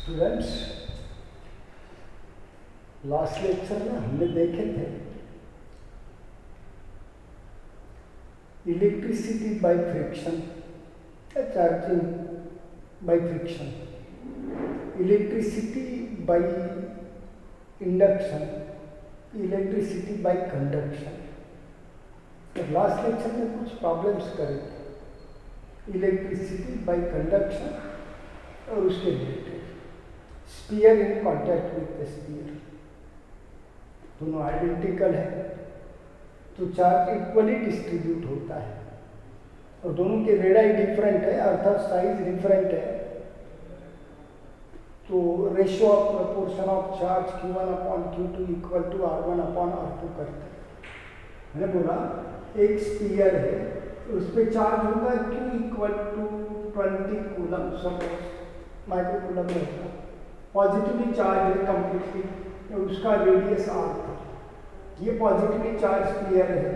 Students, last lecture में हमने देखे थे इलेक्ट्रिसिटी बाय फ्रिक्शन या charging by friction, electricity by induction, electricity bye conduction. तो लास्ट लेक्चर में कुछ प्रॉब्लम्स करे थे, इलेक्ट्रिसिटी बाय कंडक्शन और उसके related sphere in contact with the sphere, दोनों आइडेंटिकल है तो चार्ज इक्वली डिस्ट्रीब्यूट होता है, और दोनों के रेडियस डिफरेंट है अर्थात साइज डिफरेंट है, तो ratio of proportion of charge Q1 upon Q2 equal to R1 upon R2 करते हैं। मैंने बोला एक स्पीयर है तो उस पर चार्ज होगा Q equal to 20 coulomb, suppose micro coulomb में होगा, पॉजिटिवली चार्ज है कंप्लीटली, उसका रेडियस R था, ये पॉजिटिवली चार्ज स्पीयर है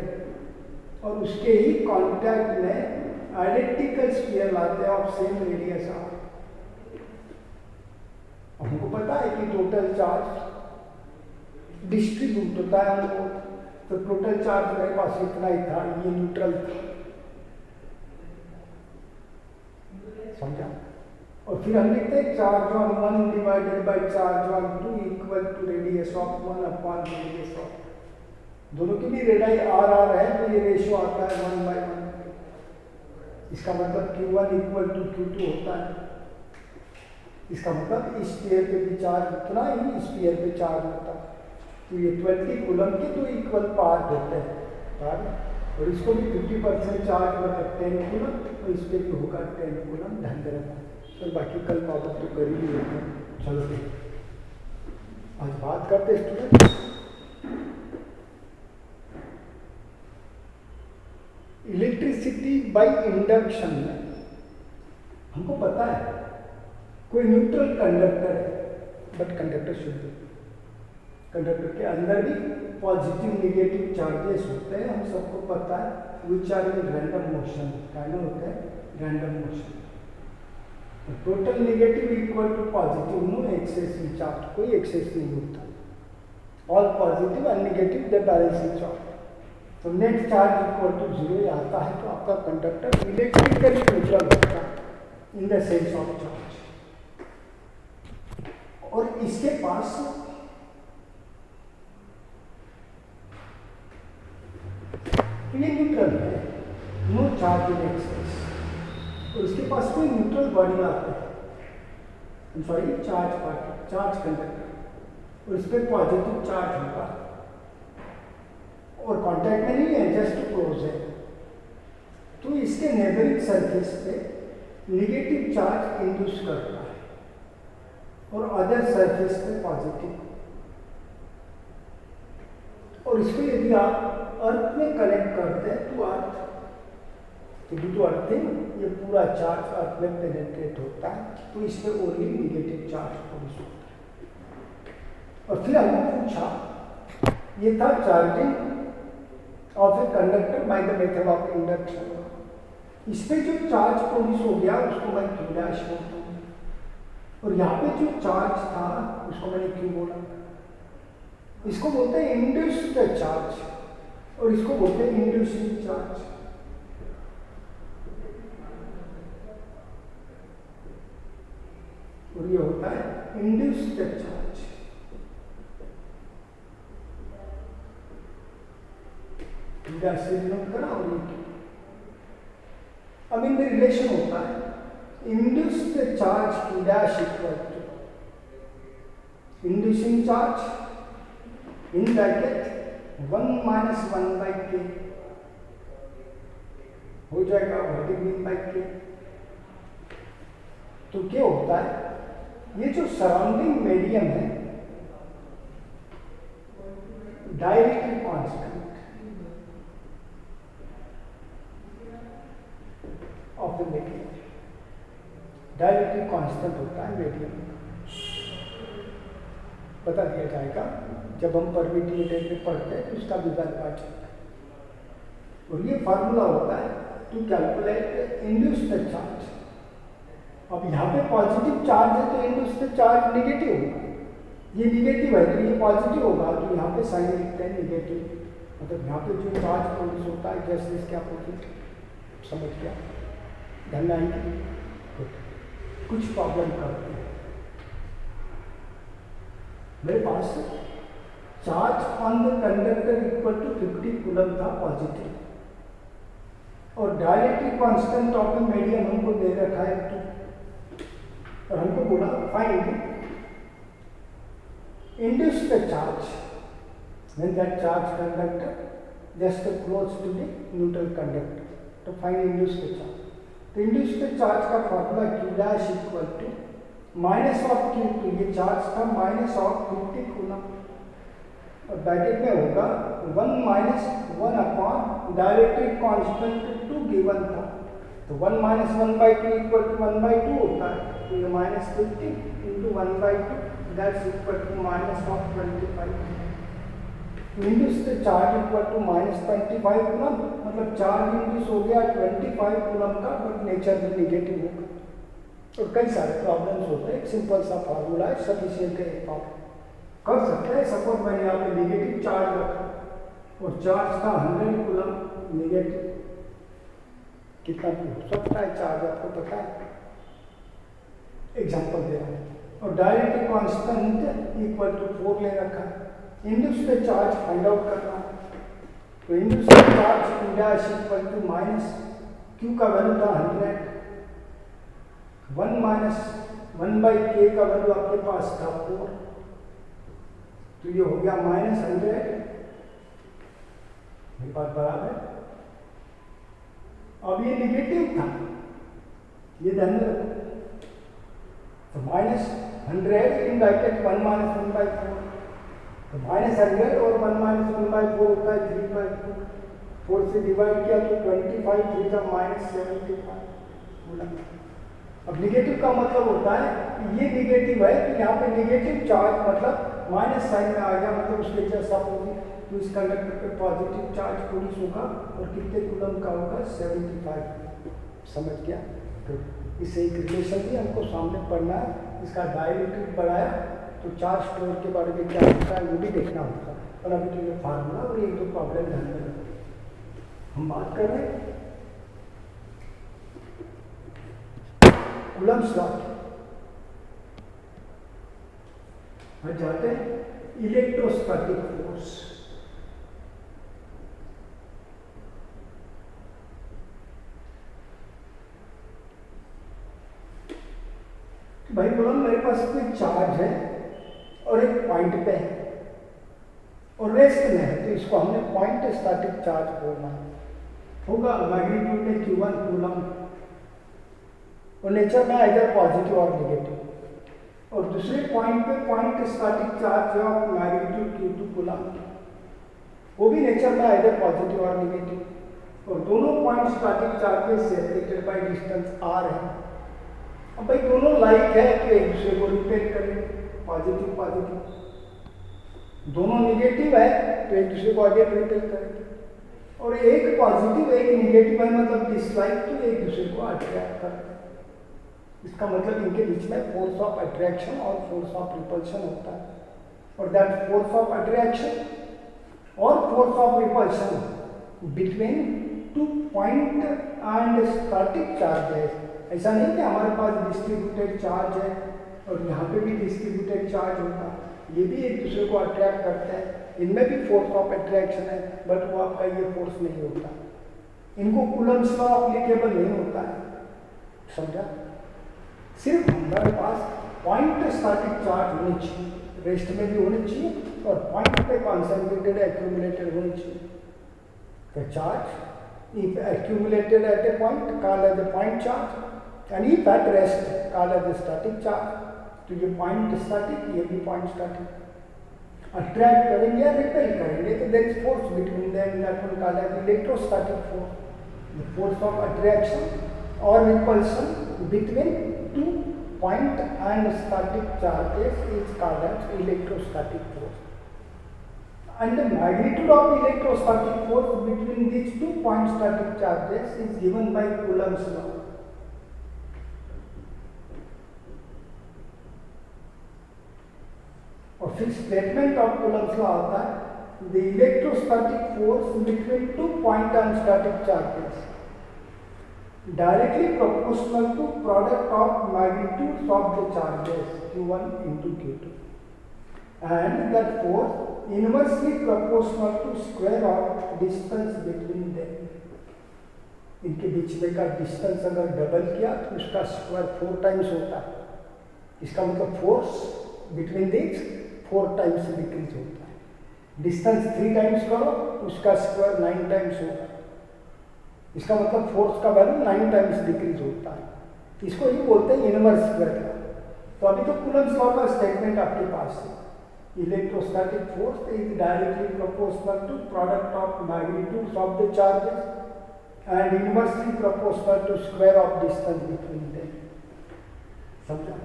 और उसके ही कांटेक्ट में आइडेंटिकल स्पीयर लाते हैं ऑफ सेम रेडियस R। हमको पता है कि टोटल चार्ज डिस्ट्रीब्यूट होता है हमको, तो टोटल चार्ज मेरे पास इतना ही था, ये न्यूट्रल था, समझा। और फिर हम लिखते हैं charge on 1 divided by charge on 2 equal to radius of 1 upon radius of, दोनों की भी रेडियस R है तो ये रेशियो आता है 1/1। इसका मतलब Q1 इक्वल टू Q2 होता है, इसका मतलब इस स्फीयर पे भी चार्ज उतना ही इस स्फीयर पे चार्ज होता है, तो ये 20 कूलम के तो इक्वल पार्ट होते हैं, और इसको भी 50% चार्ज मतलब 10 कूलम, और इस पर भी होगा 10 कूलम, ध्यान देना। तो बाकी कल प्रॉब्लम तो कर ही होगा। चलो आज बात करते स्टूडेंट इलेक्ट्रिसिटी बाय इंडक्शन में। हमको पता है कोई न्यूट्रल कंडक्टर है, but conductor should be, conductor के अंदर भी पॉजिटिव निगेटिव चार्जेस होते हैं, हम सबको पता है, which are in random motion, कहना होता है random motion. Total negative equal to positive, no excess in charge, कोई एक्सेस नहीं होता, all positive and negative the balance in charge, तो नेट चार्ज इक्वल टू 0 आता है, तो आपका कंडक्टर इलेक्ट्रिकली न्यूट्रल होता है in the sense of charge. और इसके पास ये न्यूट्रल है, नो चार्ज इन एक्सेस, और उसके पास कोई न्यूट्रल बॉडी आता है, sorry charge particle, charge conductor, और इस पर पॉजिटिव चार्ज होगा और कांटेक्ट में नहीं है, जस्ट क्लोज है, तो इसके नेबरिंग सरफेस पे नेगेटिव चार्ज इंड्यूस करता है और अदर सरफेस पे पॉजिटिव। और इसको यदि आप अर्थ में कनेक्ट करते हैं तो अर्थ, तो अर्थिंग ये पूरा चार्ज अर्थ में पेनेट्रेट होता है, तो इस पर ओनली नेगेटिव चार्ज प्रोड्यूस होता है। और फिर हमने पूछा, ये था charging of a conductor by the method of induction, इस पे जो चार्ज प्रोड्यूस हो गया उसको मैं Q डैश बोलता हूँ, और यहाँ पे जो चार्ज था उसको मैंने Q बोला, इसको बोलते हैं इंड्यूस्ड चार्ज और इसको बोलते हैं इंड्यूसिंग चार्ज। और ये होता है इंड्यूस्ड चार्ज। नोट करा, और अब इनमें रिलेशन होता है induced charge Q dash equal to inducing charge in bracket 1 minus 1/k हो जाएगा, वर्टिकल बाय k। तो क्या होता है, ये जो सराउंडिंग मीडियम है directly constant of the medium, directly constant होता है मीडियम, बता दिया जाएगा जब हम परमिटिविटी में पढ़ते हैं तो उसका भी वैल्यू। और ये फार्मूला होता है टू कैलकुलेट इंड्यूस्ड चार्ज अब यहाँ पे पॉजिटिव चार्ज है तो इंड्यूस पे चार्ज नेगेटिव होगा, ये निगेटिव है तो ये पॉजिटिव होगा, तो यहाँ पे साइन लिखते हैं निगेटिव, मतलब यहाँ पे जो चार्ज प्रोड्यूस होता है जैसे इसके अपोजिट। समझ गया? ध्यान आएंगे कुछ प्रॉब्लम करते हैं। मेरे पास charge on the conductor equal to 50 coulomb था पॉजिटिव, और directly constant of the medium हमको दे रखा है 2, और हमको बोला find induce the charge when that charge conductor just close to the neutral conductor, to find induce the charge. तो induce the charge का formula Q dash equal to minus of Q2, ये चार्ज था minus of 50 coulomb, और bracket में होगा 1 minus 1 upon directly constant 2 given था, तो 1 minus 1/2 equal to 1/2 होता है, तो ये minus 50 into 1/2 that's equal to minus of 25. Induce the charge equal to minus 25 coulomb, मतलब चार्ज इंड्यूस हो गया 25 कूलम का, बट नेचर में निगेटिव होगा। और कई सारे प्रॉब्लम्स होते हैं, एक सिंपल सा फार्मूला है, सफिशिएंट है, आप कर सकते हैं। सपोज मैंने यहाँ पे निगेटिव चार्ज रखा और चार्ज था 100 कूलम, निगेटिव कितना भी हो सकता है चार्ज, आपको पता है, एग्जाम्पल दे रहा हूँ, और डायरेक्ट कांस्टेंट इक्वल टू 4 ले रखा है। इंड्यूस पे चार्ज फाइंड आउट करना है, तो इंड्यूस पे charge Q dash equal to minus Q का वैल्यू था 100, 1 माइनस 1/k का वैल्यू आपके पास था 4, तो ये हो गया माइनस 100, मेरे पास बराबर। अब ये निगेटिव था, ये ध्यान रखो, तो माइनस 100 इन ब्रैकेट 1 माइनस 1/4, तो माइनस 100 और 1 माइनस 1/4 होता है 3/4, 4 से डिवाइड किया तो 25, 3 का माइनस 75। अब निगेटिव का मतलब होता है कि ये निगेटिव है, तो यहाँ पे निगेटिव चार्ज मतलब माइनस साइन में आ गया, मतलब उसके जैसा होगी, तो इस कंडक्टर पे पॉजिटिव चार्ज प्रोड्यूस होगा, और कितने कूलम का होगा 75। समझ गया? तो इससे एक रिलेशन भी हमको सामने पढ़ना है, इसका डायरेक्टिव बढ़ाया तो चार्ज स्टोर के बारे में क्या होता है वो भी देखना होता है, और अभी तो ये फार्मूला और एक दो प्रॉब्लम ध्यान में रखो। हम बात कर रहे हैं कूलम्स लॉ, हम जाते हैं इलेक्ट्रोस्टैटिक फोर्स। भाई बोला मेरे पास कोई चार्ज है और एक पॉइंट पे है और रेस्ट में है, तो इसको हमने पॉइंट स्टैटिक चार्ज बोलना होगा। मैग्नीट्यूड में Q1 कूलम, और नेचर में आइदर पॉजिटिव और नेगेटिव, और दूसरे पॉइंट पे पॉइंट स्टैटिक चार्ज है ऑफ मैग्नीट्यूड Q2 कूलम, वो भी नेचर में आइदर पॉजिटिव और नेगेटिव, और दोनों point static charges separated by distance r है। अब भाई दोनों लाइक है तो एक दूसरे को रिपेल करें, पॉजिटिव पॉजिटिव, दोनों निगेटिव है तो एक दूसरे को आगे रिपेल करेंगे, और एक पॉजिटिव एक निगेटिव है मतलब डिसलाइक, तो एक दूसरे को अट्रैक्ट करते हैं। इसका मतलब इनके बीच में फोर्स ऑफ अट्रैक्शन और फोर्स ऑफ रिपल्शन होता है, और दैट फोर्स ऑफ अट्रैक्शन और force of repulsion between two point and static charges. ऐसा नहीं कि हमारे पास डिस्ट्रीब्यूटेड चार्ज है और यहाँ पे भी डिस्ट्रीब्यूटेड चार्ज होता है, ये भी एक दूसरे को अट्रैक्ट करते हैं, इनमें भी फोर्स ऑफ अट्रैक्शन है, बट वो आपका ये फोर्स नहीं होता, इनको कूलम्स लॉ एप्लीकेबल नहीं होता है। समझा? सिर्फ हमारे पास पॉइंट स्टैटिक चार्ज होनी चाहिए, रेस्ट में भी होनी चाहिए, और पॉइंट पे कॉन्सेंट्रेटेड एक्यूमुलेटेड होनी चाहिए। The charge, if accumulated at a point, called as a point charge, and if at rest, called as a static charge. तो ये point static, ये भी point static. Attract करेंगे या repel करेंगे, तो there is force between them, that one called as electrostatic force. The force of attraction or repulsion between two point and static charges is called as electrostatic force. And the magnitude of electrostatic force between these two point static charges is given by Coulomb's law. और फिर statement of Coulomb's law होता है the electrostatic force between 2 point on static charges directly proportional to product of magnitudes of the charges q1 into q2 and that force inversely proportional to square of distance between them. इनके बीच में का distance अगर double किया तो उसका square 4 times होता है. इसका मतलब force between this 4 times decrease होता है. डिस्टेंस 3 टाइम्स करो उसका स्क्वायर 9 टाइम्स होगा. इसका मतलब फोर्स का वैल्यू 9 टाइम्स डिक्रीज होता है. इसको ही बोलते हैं इनवर्स स्क्वायर लॉ. तो अभी तो कूलम्स लॉ का स्टेटमेंट आपके पास है. Electrostatic force is directly proportional to product of magnitudes of the charges and inversely proportional to square of distance between them. समझा?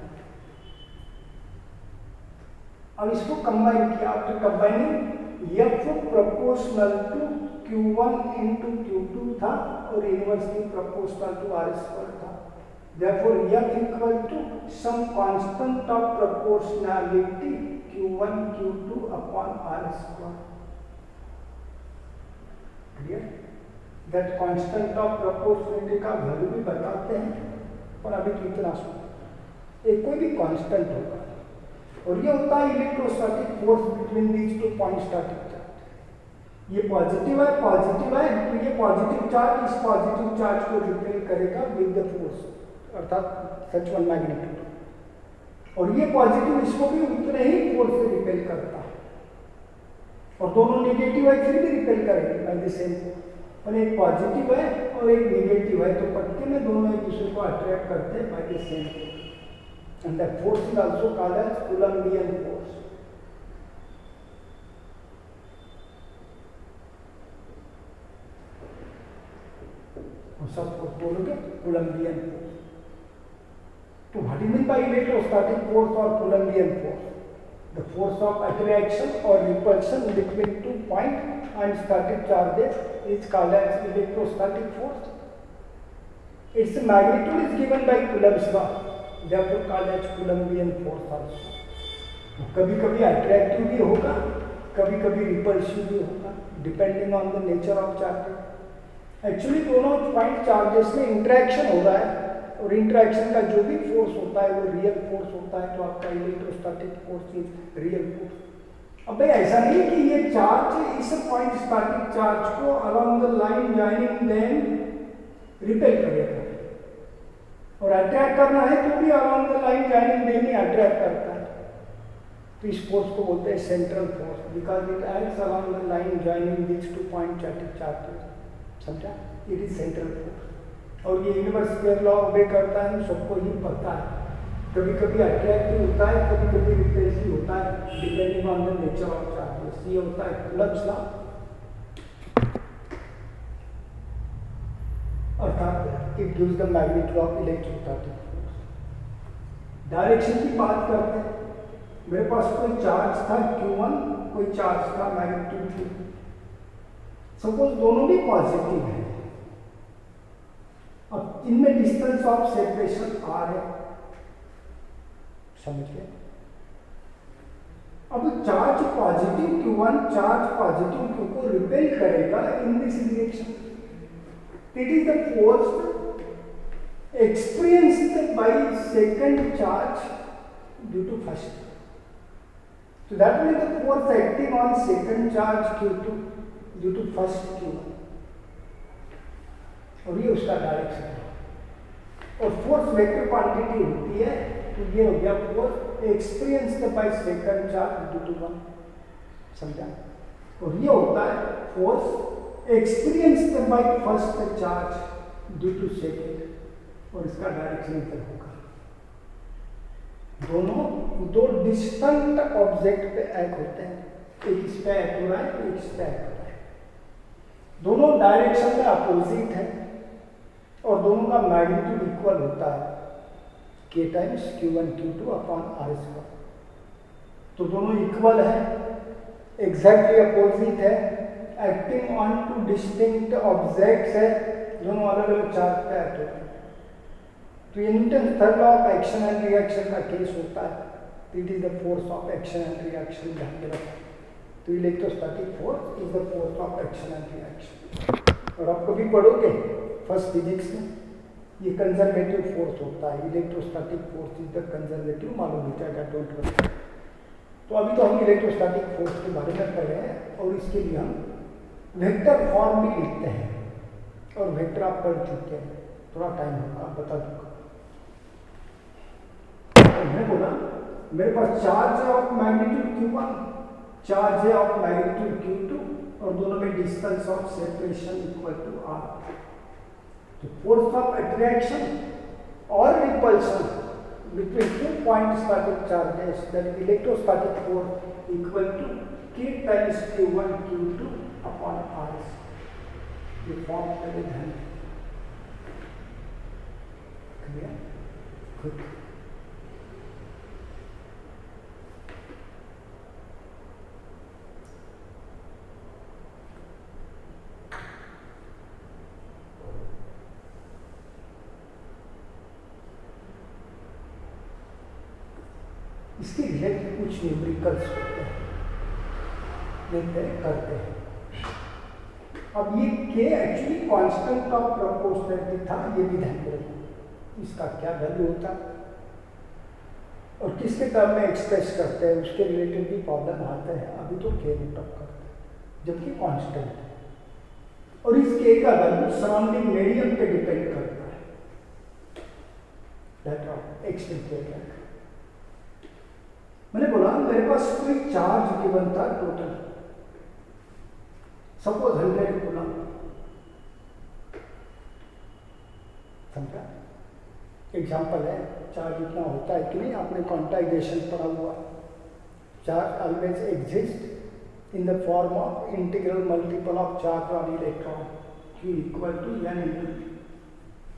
अब इसको कंबाइन किया. After combining F proportional to Q1 into Q2 था और inversely proportional to R square था. Therefore, F equal to some constant of proportionality Q1 Q2 upon R square. Clear? That constant of proportionality का value भी बताते हैं. और अभी तो इतना सुनो. एक कोई भी कांस्टेंट होगा और ये होता है electrostatic force between these 2 point static charge. ये पॉजिटिव है तो ये पॉजिटिव चार्ज इस पॉजिटिव चार्ज को रिपेल करेगा विद द फोर्स अर्थात सच वन मैग्नीट्यूड. और ये पॉजिटिव इसको भी उतने ही फोर्स से रिपेल करता है. और दोनों नेगेटिव है फिर भी रिपेल करेंगे बाय द सेम फोर्स. और एक पॉजिटिव है और एक नेगेटिव है तो पट्टे में दोनों एक दूसरे को अट्रैक्ट करते हैं by the same force. And that force is also called as coulombian force. सब कुछ बोलोगे कूलम्बियन फोर्स. तो what is mean by electrostatic force और coulombian force? The force of attraction और repulsion between 2 point and static charges is called as electrostatic force. Its magnitude is given by coulomb's law. Therefore called as coulombian force also. कभी कभी attractive भी होगा कभी कभी repulsive भी होगा depending on the nature of charges. Actually दोनों point charges में इंटरेक्शन हो रहा है और इंटरेक्शन का जो भी फोर्स होता है वो रियल फोर्स होता है. तो आपका electrostatic force is real force. अब भाई ऐसा नहीं कि ये चार्ज इस पॉइंट स्टैटिक चार्ज को along the line joining them repel करेगा और अट्रैक्ट करना है तो भी along the line joining them ही अट्रैक्ट करता है. तो इस फोर्स को बोलते हैं central force because it acts along the line joining this 2 point static charges. समझा? It is central force. और ये यूनिवर्स स्क्वायर लॉ ओबे करता है सबको ही पता है. कभी कभी अट्रैक्टिव होता है कभी कभी रिपल्सिव होता है depending on the nature of charges. ये होता है कूलम्स लॉ. अर्थात it gives the magnitude of electrostatic force. Direction की बात करते हैं. मेरे पास कोई चार्ज था Q1 कोई चार्ज था मैग्नीट्यूड Q2. सपोज दोनों भी पॉजिटिव है. अब इनमें डिस्टेंस ऑफ सेपरेशन R है. समझ गए? अब charge positive Q1 charge positive Q को रिपेल करेगा in this direction. It is the force experienced by second charge due to first. So that will be the force acting on second charge Q2 due to first Q1. और ये उसका direction है. और force vector quantity होती है तो ये हो गया force experienced by second charge due to 1. समझा? और ये होता है force experienced by first charge due to second और इसका डायरेक्शन इधर होगा. दोनों दो डिस्टेंट ऑब्जेक्ट पे एक्ट होते हैं. एक इस पे एक्ट हो रहा है एक इस पे एक्ट हो रहा है. दोनों डायरेक्शन में अपोजिट है और दोनों का मैग्नीट्यूड इक्वल होता है k times Q1 Q2 upon R square. तो दोनों इक्वल है एग्जैक्टली अपोजिट है एक्टिंग ऑन 2 डिस्टिंक्ट ऑब्जेक्ट्स है. दोनों अलग अलग चार्ज पे एक्ट होते हैं. तो ये Newton third law of action and reaction का केस होता है. It is the force of action and reaction, ध्यान में रखो। तो electrostatic force is the force of action and reaction. और आप कभी पढ़ोगे फर्स्ट फिजिक्स में, ये कंजर्वेटिव फोर्स होता है, electrostatic force is the conservative, मालूम हो जाएगा, डोंट वरी। तो अभी तो हम इलेक्ट्रोस्टैटिक फोर्स के बारे में पढ़ रहे हैं और इसके लिए हम वेक्टर फॉर्म भी लिखते हैं, और वेक्टर आप पढ़ चुके हैं, थोड़ा टाइम होगा, आप बता दूंगा। मैं बोला मेरे पास चार्ज है ऑफ मैग्नीट्यूड Q1, चार्ज है ऑफ मैग्नीट्यूड Q2, और दोनों में distance of separation equal to R। तो फोर्स ऑफ अट्रैक्शन और repulsion between 2 point static charges, that electrostatic force equal to K times Q1 Q2 upon R। ये form पहले ध्यान clear good. इसके related कुछ न्यूमेरिकल्स होते हैं, लेते हैं, करते हैं। अब ये K actually constant of proportionality था, ये भी ध्यान रखो। इसका क्या वैल्यू होता है और किसके टर्म में एक्सप्रेस करते हैं, उसके रिलेटेड भी प्रॉब्लम आते हैं। अभी तो K में टॉप करते हैं, जबकि कांस्टेंट है, और इस K का वैल्यू सराउंडिंग मीडियम पे डिपेंड करता है। That of expected. मैंने बोला मेरे पास कोई चार्ज गिवन था टोटल, सपोज 100 कूलम, समझा? एग्जाम्पल है, चार्ज इतना होता है कि नहीं, आपने क्वांटाइजेशन पढ़ा हुआ। Charge always exist in the form of integral multiple of charge on electron Q equal to n into,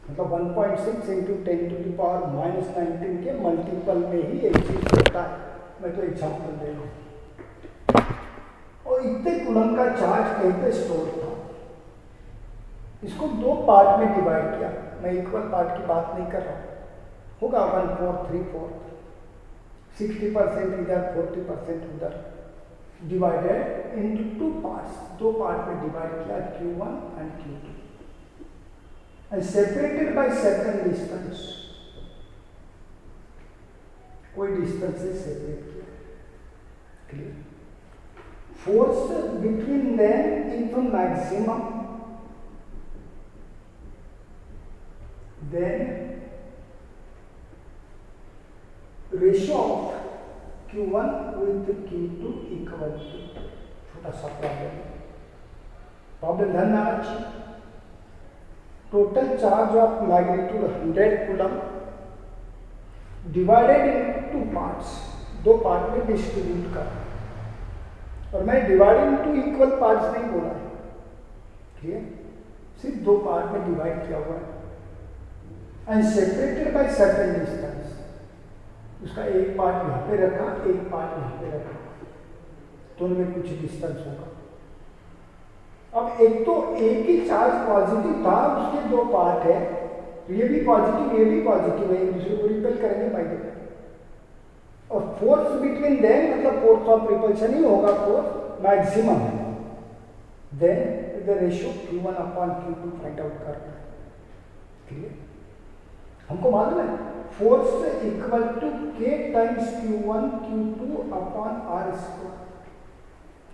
मतलब 1.6 इंटू 10 टू द पावर -19 के मल्टीपल में ही एग्जिस्ट होता है। मैं तो एग्जाम्पल दे रहा हूँ। और इतने कूलम का चार्ज कहीं पे स्टोर था, इसको 2 पार्ट में डिवाइड किया। मैं इक्वल पार्ट की बात नहीं कर रहा हूँ, होगा 1/4 3/4, 60% इधर 40% उधर, डिवाइडेड इनटू 2 पार्ट्स। 2 पार्ट में डिवाइड किया, Q1 and Q2, and separated by certain distance. कोई डिस्टेंस से सेपरेट किया, clear? Force between them is maximum, then ratio of Q1 with Q2 equal to, छोटा सा प्रॉब्लम ध्यान में आना चाहिए। Total charge of magnitude 100 coulomb divided in 2 parts, 2 part में डिस्ट्रीब्यूट कर, और मैं डिवाइड इनटू इक्वल पार्ट्स नहीं बोला है, क्लियर? सिर्फ 2 पार्ट में डिवाइड किया हुआ है, and separated by certain distance. उसका एक पार्ट यहाँ पे रखा, एक पार्ट यहाँ पे रखा, दोनों में कुछ डिस्टेंस होगा। अब एक तो एक ही चार्ज पॉजिटिव था, उसके 2 पार्ट है, ये भी पॉजिटिव, ये भी पॉजिटिव है, एक दूसरे को रिपेल करेंगे बाय द। और फोर्स बिटवीन देम, मतलब फोर्स ऑफ रिपल्शन ही होगा, फोर्स मैक्सिमम है। Then the ratio Q1 upon Q2 find out करना है, क्लियर? हमको मालूम है force equal to K times Q1 Q2 upon R²।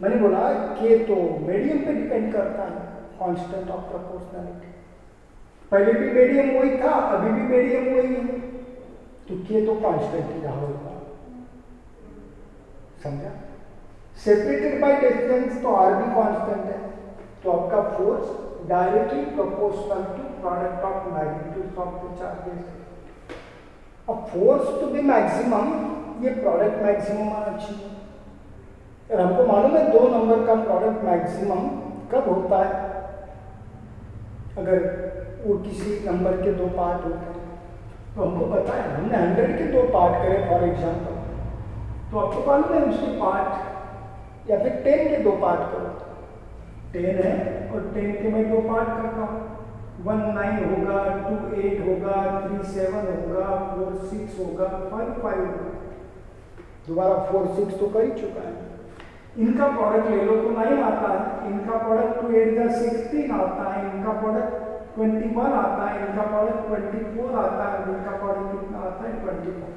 मैंने बोला K तो मीडियम पे डिपेंड करता है, कांस्टेंट ऑफ प्रोपोर्शनैलिटी। पहले भी मीडियम वही था, अभी भी मीडियम वही है, तो K तो कांस्टेंट ही रहा होगा, समझा? सेपरेटेड बाय डिस्टेंस तो R भी कांस्टेंट है, तो आपका force directly proportional to product of magnitude of the charges. अब फोर्स टू बी मैक्सिमम, ये प्रोडक्ट मैक्सिमम आना चाहिए। और हमको मालूम है 2 नंबर का प्रोडक्ट मैक्सिमम कब होता है, अगर वो किसी नंबर के 2 पार्ट होते हैं। तो हमको पता है, हमने 100 के 2 पार्ट करे फॉर एग्जांपल, तो आपको मालूम है उसके पार्ट, या फिर 10 के 2 पार्ट करो, 10 है और 10 के मैं 2 पार्ट करता हूँ, 1 9 होगा, 2 8 होगा, 3 7 होगा, 4 6 होगा, 5 5 होगा। दोबारा 4 6 तो कर ही चुका है। इनका प्रोडक्ट ले लो तो 9 आता है, इनका प्रोडक्ट 2 8 जा 16 आता है, इनका प्रोडक्ट 21 आता है, इनका प्रोडक्ट 24 आता है, इनका प्रोडक्ट कितना आता है 24।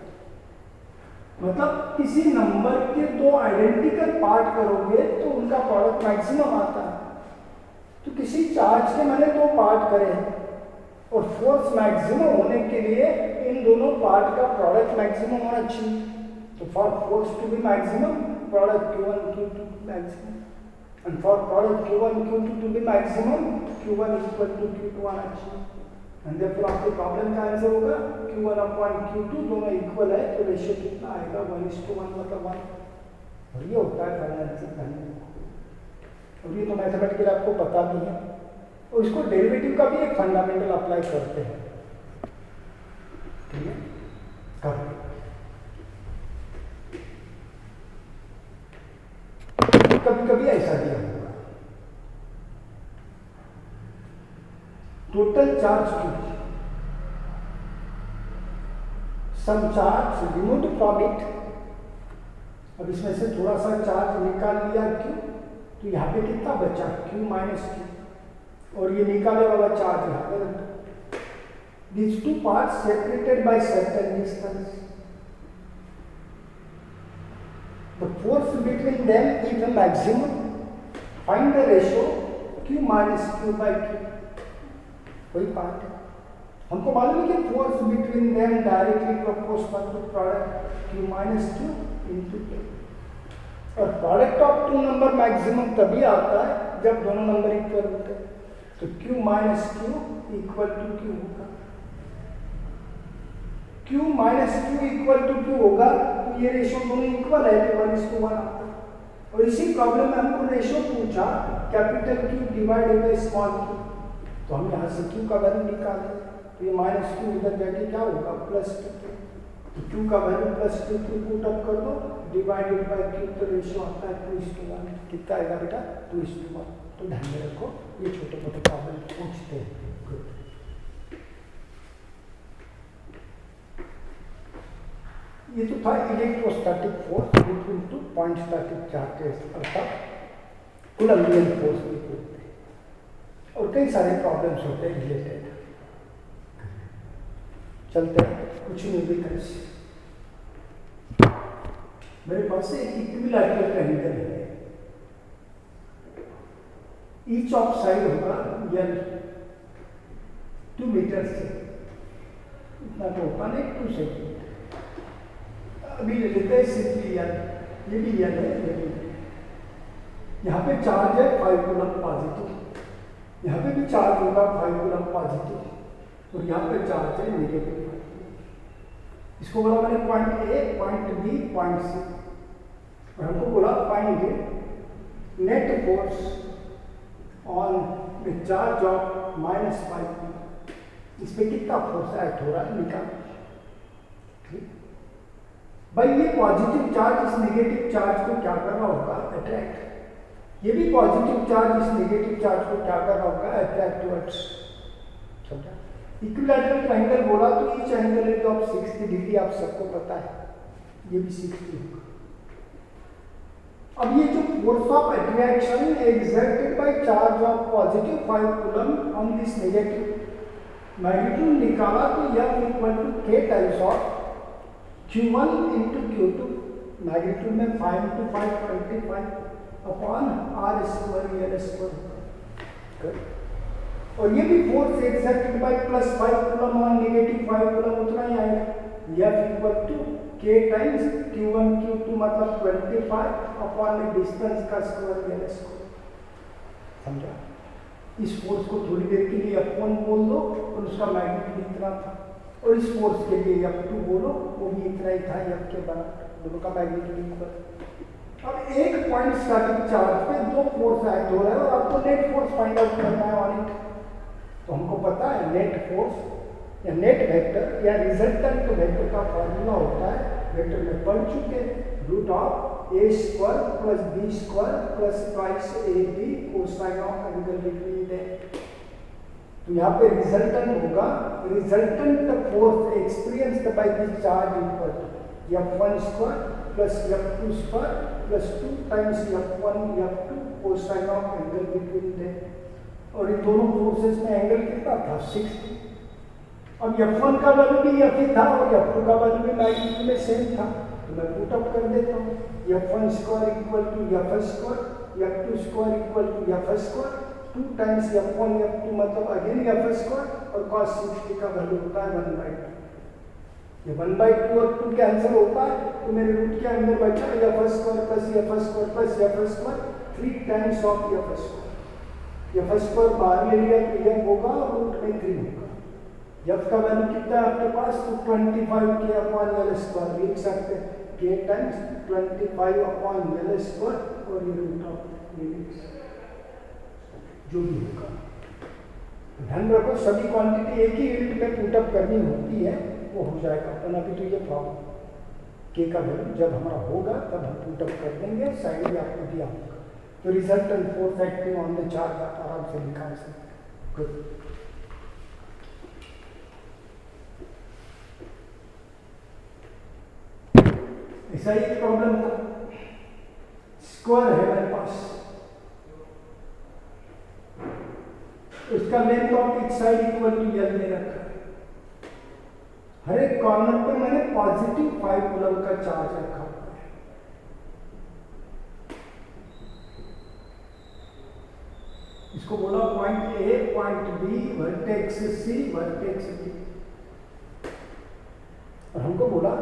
मतलब किसी नंबर के दो आइडेंटिकल पार्ट करोगे तो उनका प्रोडक्ट मैक्सिमम आता है। तो किसी चार्ज के मैंने दो पार्ट करे हैं और फोर्स मैक्सिमम होने के लिए इन दोनों पार्ट का प्रोडक्ट मैक्सिमम होना चाहिए। तो for force to be maximum, product Q1 Q2 maximum, and for product Q1 Q2 to be maximum, Q1 equal to Q2 आना चाहिए। एंड देयरफॉर आपके प्रॉब्लम का आंसर होगा Q1 अपॉन Q2 दोनों इक्वल है तो रेशियो कितना आएगा 1:1 मतलब 1। और ये होता है फाइनेंशियल वैल्यू। और ये तो मैथमेटिकल आपको पता भी है और इसको डेरिवेटिव का भी एक फंडामेंटल अप्लाई करते हैं। ठीक है, कभी कभी ऐसा दिया होगा total charge Q, some charge removed from it. अब इसमें से थोड़ा सा चार्ज निकाल लिया Q, तो यहाँ पे कितना बचा Q माइनस Q, और ये निकाले वाला चार्ज यहाँ पे रखो। These two parts separated by certain distance. The force between them is the maximum. Find the ratio Q minus Q by Q. कोई पार्ट है, हमको मालूम है कि force between them directly proportional to product Q minus Q into K। और product of two number maximum तभी आता है जब दोनों नंबर इक्वल होते हैं। तो Q minus Q equal to Q होगा। Q minus Q equal to Q होगा तो ये रेशियो दोनों इक्वल है तो 1:1 आता है। और इसी प्रॉब्लम में हमको रेशियो पूछा capital Q divided by small q, तो हम यहाँ से Q का वैल्यू निकालें तो ये माइनस Q इधर जाके क्या होगा प्लस Q। तो Q का value plus Q put up कर दो डिवाइडेड बाय Q, तो रेशियो आता है 2:1। कितना आएगा बेटा 2:1। तो ध्यान में रखो ये छोटे मोटे प्रॉब्लम पूछते हैं। गुड, ये तो था electrostatic force between two point static charges, अर्थात कूलम्बियन फोर्स भी बोलते हैं। और कई सारे प्रॉब्लम्स होते हैं रिलेटेड। चलते हैं कुछ न्यूमेरिकल्स। मेरे पास से एक इक्विलैटरल ट्रायंगल है, ईच ऑफ साइड होगा L 2 मीटर से, इतना तो होता नहीं 2 सेंटीमीटर। अभी लेते हैं सिंपली L, ये भी L है, ये भी। यहाँ पे चार्ज है 5 कूलम पॉजिटिव, यहाँ पे भी चार्ज होगा 5 कूलम पॉजिटिव, और यहाँ पे चार्ज है नेगेटिव। इसको बोला मैंने point A, point B, point C, और हमको बोला find net force on the charge of -5। इस पे कितना फोर्स एक्ट हो रहा है निकाल। ठीक भाई, ये पॉजिटिव चार्ज इस नेगेटिव चार्ज को क्या कर रहा होगा अट्रैक्ट, ये भी पॉजिटिव चार्ज इस नेगेटिव चार्ज को क्या कर रहा होगा अट्रैक्ट टुवर्ड्स। समझा? इक्विलैटरल ट्रायंगल बोला तो each angle is of 60 degree, आप सबको पता है, ये भी 60 होगा। अब ये जो force of attraction exerted by charge of positive 5 coulomb on this negative magnitude निकाला तो F equal to K times of Q1 into Q2, magnitude में 5 into 5 25 upon R square L square. और ये भी force exerted by +5 coulomb on negative 5 coulomb, उतना ही आएगा। F equal to K times Q1 Q2 मतलब 25 अपॉन डिस्टेंस का square L square. समझा? इस फोर्स को थोड़ी देर के लिए F1 बोल दो और उसका मैग्नीट्यूड इतना था, और इस फोर्स के लिए F2 बोलो, वो भी इतना ही था F के बराबर, दोनों का मैग्नीट्यूड इक्वल। अब एक पॉइंट स्टैटिक चार्ज पे दो फोर्स एक्ट हो रहा है और आपको नेट फोर्स फाइंड आउट करना है ऑन इट। तो हमको पता है नेट फोर्स या नेट वेक्टर या रिजल्टेंट वेक्टर का फॉर्मूला होता है, वेक्टर में पढ़ चुके, root of a square plus b square plus twice ab cosine of angle between them. तो यहाँ पे रिजल्टेंट होगा, resultant force experienced by this charge equal to F1 square plus F2 square plus 2 times F1 F2 cosine of angle between them. और इन दोनों forces में angle कितना था 60। अब F1 का वैल्यू भी F ही था और F2 का वैल्यू भी मैग्नीट्यूड में सेम था, तो मैं पुट अप कर देता हूँ। F1 square equal to F square, F2 square equal to F square, 2 times F1 F2 मतलब अगेन F स्क्वायर और cos 60 का वैल्यू होता है 1/2। ये 1/2 और 2 कैंसिल होता है तो मेरे रूट के अंदर बचा F square plus F square plus F square 3 times of F square. F square बाहर ले लिया तो F होगा और रूट में 3 होगा। F का वैल्यू कितना है आपके पास, तो 25 k अपॉन L स्क्वायर लिख सकते हैं, k times 25 upon L square और ये रूट ऑफ जो भी होगा। ध्यान रखो सभी क्वांटिटी एक ही यूनिट में पुटअप करनी होती है, वो हो जाएगा। अपन अभी तो ये प्रॉब्लम k का वैल्यू जब हमारा होगा तब हम पुटअप कर देंगे, साइड में आपको दिया होगा तो resultant force acting on the charge आप आराम से निकाल सकते। गुड। ऐसा ही प्रॉब्लम था, स्क्वायर है मेरे पास, उसका length of each side equal to L दे रखा है। हर एक कॉर्नर पे मैंने पॉजिटिव 5 कूलम का चार्ज रखा हुआ है। इसको बोला point A, point B, vertex C, vertex D। और हमको बोला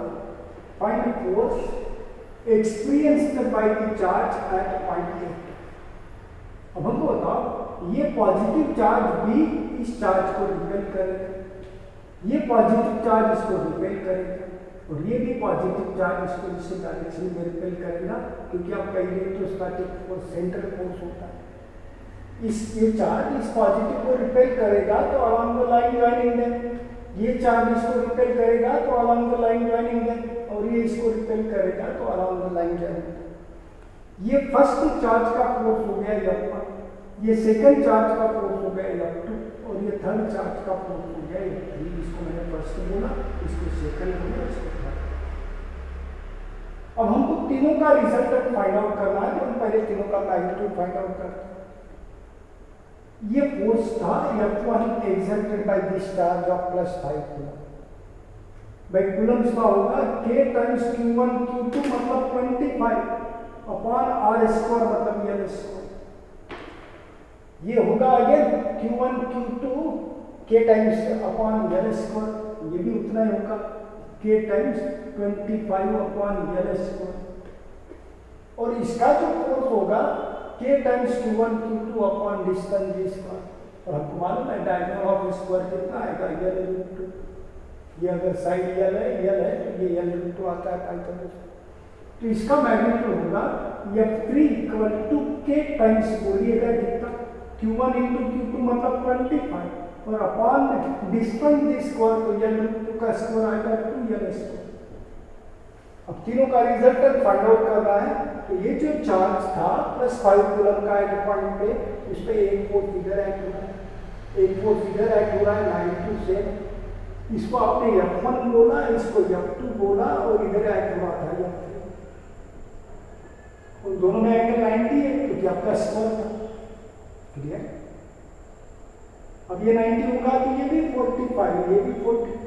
find force experienced by the charge at point A। अब हमको बताओ ये पॉजिटिव चार्ज भी इस चार्ज को रिपेल करेगा, ये पॉजिटिव चार्ज इसको रिपेल करेगा और ये भी पॉजिटिव चार्ज इसको इस डायरेक्शन में रिपेल करेगा, क्योंकि आपका इलेक्ट्रोस्टैटिक फोर्स सेंट्रल फोर्स होता है। ये चार्ज इस पॉजिटिव को रिपेल करेगा तो along the line joining them, ये चार्ज इसको रिपेल करेगा तो along the line joining them, और ये इसको रिपेल करेगा तो अलोंग द लाइन ज्वाइनिंग। ये फर्स्ट चार्ज का फोर्स हो गया F1, ये सेकंड चार्ज का फोर्स हो गया F2 और ये थर्ड चार्ज का फोर्स हो गया F3। इसको मैंने फर्स्ट बोला, इसको सेकंड बोला, इसको थर्ड। अब हमको तीनों का रिजल्ट फाइंड आउट करना है, तो हम पहले तीनों का मैग्नीट्यूड फाइंड आउट करते हैं। ये फोर्स था F1 exerted by this charge of +5 coulomb. By coulombs का होगा k टाइम्स q1 q2 मतलब 25 अपॉन r स्क्वायर मतलब L स्क्वायर। ये होगा again q1 q2 k times upon L square, ये भी उतना ही होगा k times 25 upon L square. और इसका जो फोर्स होगा k times q1 q2 upon distance d square. और हमको मालूम है डायगोनल ऑफ स्क्वायर कितना आएगा L/2। ये अगर साइड L है तो ये L/2 आता है पाइथागोरस। तो इसका मैग्नीट्यूड होगा F3 equal to k times बोलिएगा कितना q1 इंटू q2 मतलब 25 और अपॉन डिस्टेंस d स्क्वायर तो L/2 का स्क्वायर आएगा 2L स्क्वायर। अब तीनों का रिजल्ट फाइंड आउट करना है, तो ये जो चार्ज था +5 कूलम का एट पॉइंट पे, इस पे एक फोर्स इधर ऐड हो रहा है, एक फोर्स इधर ऐड हो रहा है 9 to 7। इसको आपने F1 बोला, इसको F2 बोला और इधर ऐड हुआ था F3। उन दोनों में एंगल 90 है क्योंकि आपका स्क्वायर था। क्लियर? अब ये 90 होगा तो ये भी 45, ये भी 45।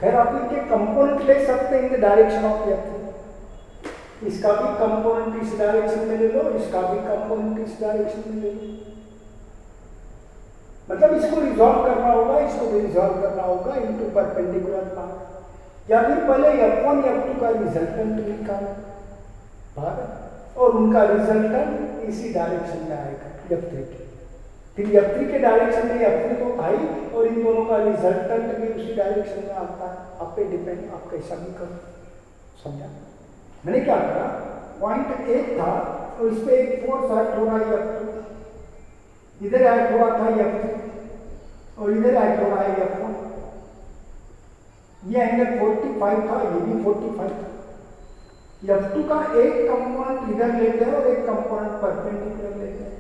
खैर आप इनके कंपोनेंट ले सकते हैं in the direction of F3। इसका भी कंपोनेंट इस डायरेक्शन में ले लो, इसका भी कंपोनेंट इस डायरेक्शन में ले लो। मतलब इसको रिजॉल्व करना होगा, इसको भी रिजॉल्व करना होगा इनटू परपेंडिकुलर पाथ, या फिर पहले F1 F2 का रिजल्टेंट निकालना और उनका रिजल्टेंट इसी डायरेक्शन में आएगा F3 के। फिर F3 के डायरेक्शन में F3 तो था ही और इन दोनों का रिजल्टेंट भी उसी डायरेक्शन में आता है। आप पे डिपेंड, आप कैसा भी करो। समझा? मैंने क्या करा, पॉइंट 1 था और इस पे एक फोर्स एक्ट हो रहा है F2, इधर एक्ट हो रहा था F3 और इधर एक्ट हो रहा है F1। ये एंगल 45 था, ये भी 45 था। F2 का एक कंपोनेंट इधर ले गए और एक कंपोनेंट परपेंडिकुलर ले गए।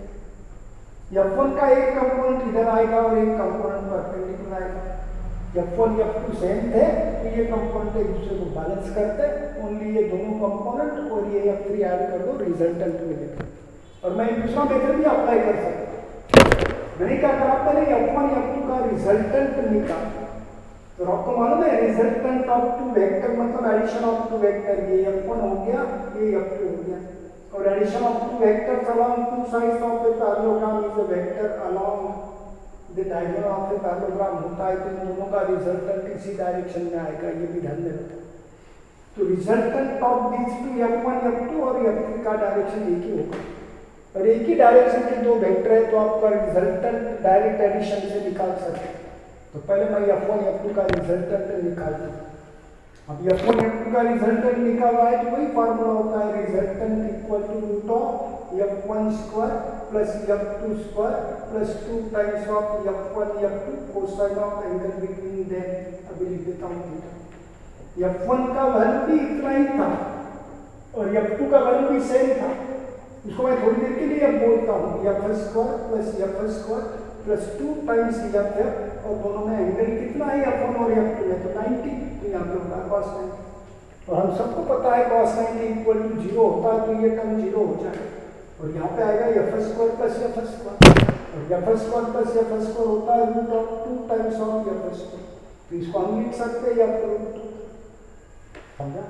F1 का एक कंपोनेंट इधर आएगा और एक कंपोनेंट परपेंडिकुलर आएगा। F1 F2 सेम थे तो ये कंपोनेंट एक दूसरे को बैलेंस करते, ओनली ये दोनों कंपोनेंट और ये F3 ऐड कर दो, रिजल्टेंट मिलेगा। और मैं दूसरा मेथड भी अप्लाई कर सकता हूँ। मैंने क्या करा, पहले F1 F2 का रिजल्टेंट निकाल, तो आपको मालूम है रिजल्टेंट ऑफ टू वेक्टर मतलब एडिशन ऑफ टू वेक्टर, ये F1 हो गया, ये F2 हो गया, और addition of two vectors along two sides of a parallelogram is a vector along the diagonal of a parallelogram होता है, तो इन दोनों का रिजल्टेंट इसी डायरेक्शन में आएगा, ये भी ध्यान देना। तो resultant of this to F1 F2 और F3 का डायरेक्शन एक ही होगा, और एक ही डायरेक्शन के दो वेक्टर है तो आपका रिजल्टेंट डायरेक्ट एडिशन से निकाल सकते हैं। तो पहले मैं F1 F2 का रिजल्टेंट निकालता हूँ। अब F1 F2 का रिजल्टेंट निकाल रहा है तो वही फार्मूला होता है, resultant equal to root of F1 square plus F2 square plus 2 times of F1 F2 cosine of angle between them. अभी लिख देता हूँ थीटा। F1 का वैल्यू भी इतना ही था और F2 का वैल्यू भी सेम था, उसको मैं थोड़ी देर के लिए अब बोलता हूँ F square plus F square plus 2 times F, और दोनों में एंगल कितना है F1 और F2 में, तो 90, तो यहाँ पे होगा cos 90, और हम सबको पता है cos 90 इक्वल टू 0 होता है, तो ये टर्म 0 हो जाएगा, और यहाँ पे आएगा F square plus F square, और F square plus F square होता है root of 2 times of F square, तो इसको हम लिख सकते हैं F रूट, समझा।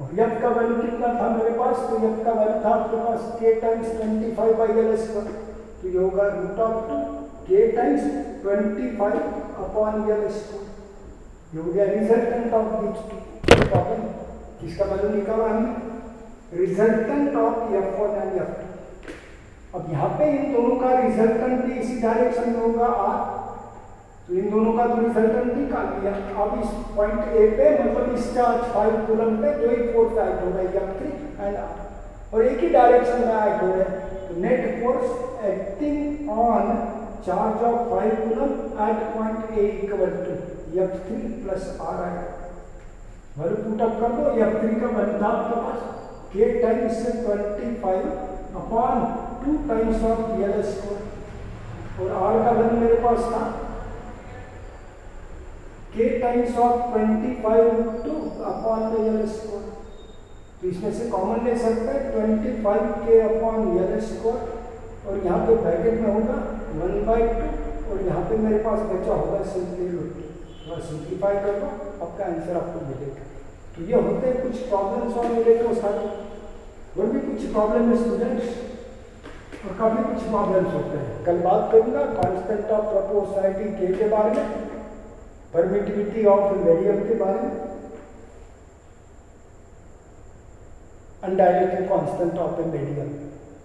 और F का वैल्यू कितना था मेरे पास, तो F का वैल्यू था आपके पास k times 25 by L square, तो ये होगा root of 2 k times 25 upon L square, ये हो गया resultant of this two problem. किसका वैल्यू निकाला हमने, resultant of F1 and F2। अब यहाँ पे इन दोनों का रिजल्टेंट भी इसी डायरेक्शन में होगा R, तो इन दोनों का तो रिजल्टेंट निकाल लिया। अब इस पॉइंट ए पे मतलब इस चार्ज 5 कूलम पे जो ही फोर्स ऐड हो रहा है F3 एंड R, और एक ही डायरेक्शन में ऐड हो रहा है, तो net force acting on charge of 5 coulomb at point A equal to F3 plus R आएगा। वैल्यू पुट अप कर दो, F3 का वैल्यू था आपके पास k times 25 upon 2 times of L square, और R का वैल्यू मेरे पास था k times of 25 2 upon L square, तो इसमें से कॉमन ले सकते हैं 25k अपॉन L स्क्वायर, और यहाँ पे ब्रैकेट में होगा 1/2, और यहाँ पे मेरे पास बचा होगा सिंपली रूट, थोड़ा सिंप्लीफाई कर दो, आपका आंसर आपको मिलेगा। तो ये होते हैं कुछ प्रॉब्लम्स और इलेक्ट्रोस्टैटिक, और भी कुछ प्रॉब्लम है स्टूडेंट्स, और काफ़ी कुछ प्रॉब्लम्स होते हैं। कल बात करूँगा कांस्टेंट ऑफ प्रोपोर्शनैलिटी के बारे में, परमिटिविटी ऑफ मीडियम के बारे में, अनडायलेटेड कांस्टेंट ऑफ ए मीडियम।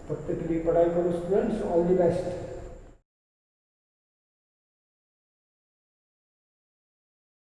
तब तक के लिए पढ़ाई करो स्टूडेंट्स, ऑल द बेस्ट।